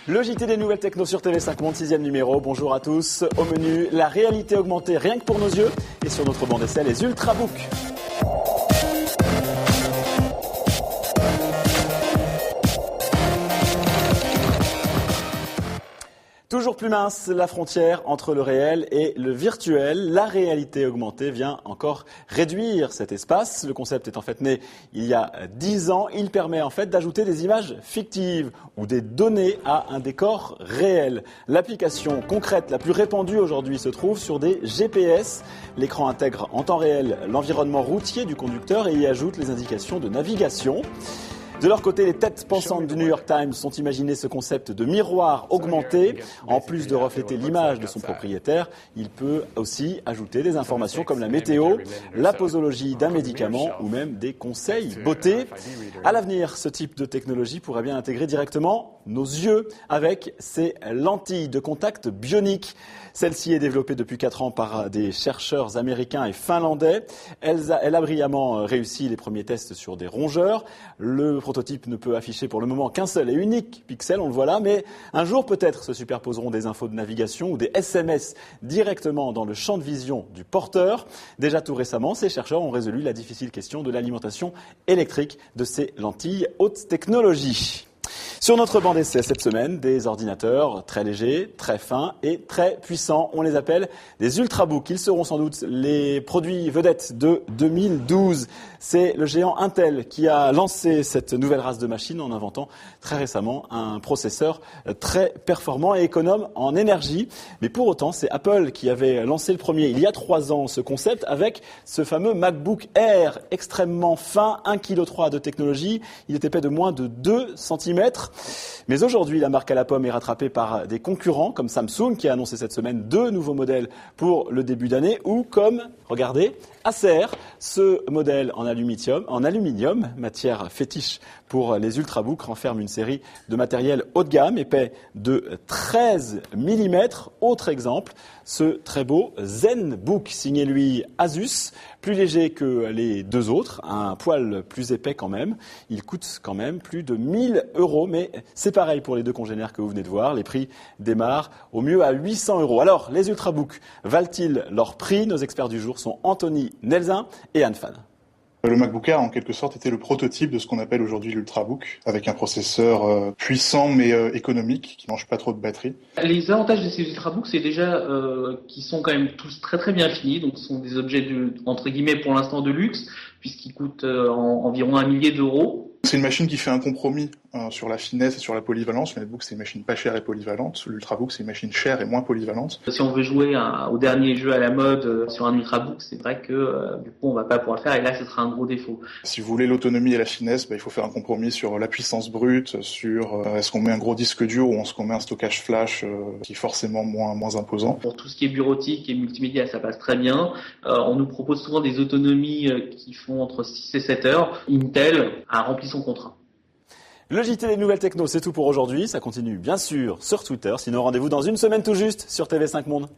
Le JT des nouvelles techno sur TV5 Monde, 6e numéro. Bonjour à tous. Au menu, la réalité augmentée rien que pour nos yeux. Et sur notre banc d'essai, les Ultrabooks. Toujours plus mince, la frontière entre le réel et le virtuel. La réalité augmentée vient encore réduire cet espace. Le concept est en fait né il y a 10 ans. Il permet en fait d'ajouter des images fictives ou des données à un décor réel. L'application concrète la plus répandue aujourd'hui se trouve sur des GPS. L'écran intègre en temps réel l'environnement routier du conducteur et y ajoute les indications de navigation. De leur côté, les têtes pensantes du New York Times ont imaginé ce concept de miroir augmenté. En plus de refléter l'image de son propriétaire, il peut aussi ajouter des informations comme la météo, la posologie d'un médicament ou même des conseils beauté. À l'avenir, ce type de technologie pourrait bien intégrer directement nos yeux avec ces lentilles de contact bioniques. Celle-ci est développée depuis 4 ans par des chercheurs américains et finlandais. Elle a brillamment réussi les premiers tests sur des rongeurs. Le prototype ne peut afficher pour le moment qu'un seul et unique pixel, on le voit là, mais un jour peut-être se superposeront des infos de navigation ou des SMS directement dans le champ de vision du porteur. Déjà tout récemment, ces chercheurs ont résolu la difficile question de l'alimentation électrique de ces lentilles haute technologie. Sur notre banc d'essai cette semaine, des ordinateurs très légers, très fins et très puissants. On les appelle des Ultrabooks. Ils seront sans doute les produits vedettes de 2012. C'est le géant Intel qui a lancé cette nouvelle race de machines en inventant très récemment un processeur très performant et économe en énergie. Mais pour autant, c'est Apple qui avait lancé le premier il y a 3 ans ce concept avec ce fameux MacBook Air extrêmement fin, 1,3 kg de technologie. Il est épais de moins de 2 cm. Mais aujourd'hui, la marque à la pomme est rattrapée par des concurrents comme Samsung qui a annoncé cette semaine 2 nouveaux modèles pour le début d'année ou comme, regardez, Acer, ce modèle en aluminium, matière fétiche pour les Ultrabooks, renferme une série de matériel haut de gamme, épais de 13 mm. Autre exemple, ce très beau ZenBook, signé lui Asus, plus léger que les 2 autres, un poil plus épais quand même. Il coûte quand même plus de 1 000 €, mais c'est pareil pour les 2 congénères que vous venez de voir. Les prix démarrent au mieux à 800 €. Alors, les Ultrabooks valent-ils leur prix? Nos experts du jour sont Anthony Nelzin et Anne Fan. Le MacBook Air, en quelque sorte, était le prototype de ce qu'on appelle aujourd'hui l'Ultrabook, avec un processeur puissant mais économique, qui mange pas trop de batterie. Les avantages de ces Ultrabooks, c'est déjà qu'ils sont quand même tous très très bien finis, donc ce sont des objets entre guillemets pour l'instant de luxe, puisqu'ils coûtent environ 1 millier d'euros. C'est une machine qui fait un compromis sur la finesse et sur la polyvalence. Le netbook, c'est une machine pas chère et polyvalente. L'Ultrabook, c'est une machine chère et moins polyvalente. Si on veut jouer au dernier jeu à la mode sur un Ultrabook, c'est vrai que du coup, on va pas pouvoir le faire et là, ce sera un gros défaut. Si vous voulez l'autonomie et la finesse, il faut faire un compromis sur la puissance brute, sur est-ce qu'on met un gros disque dur ou est-ce qu'on met un stockage flash qui est forcément moins imposant. Pour tout ce qui est bureautique et multimédia, ça passe très bien. On nous propose souvent des autonomies qui font entre 6 et 7 heures. Intel a rempli son contrat. Le JT des nouvelles techno, c'est tout pour aujourd'hui. Ça continue bien sûr sur Twitter. Sinon, rendez-vous dans une semaine tout juste sur TV5 Monde.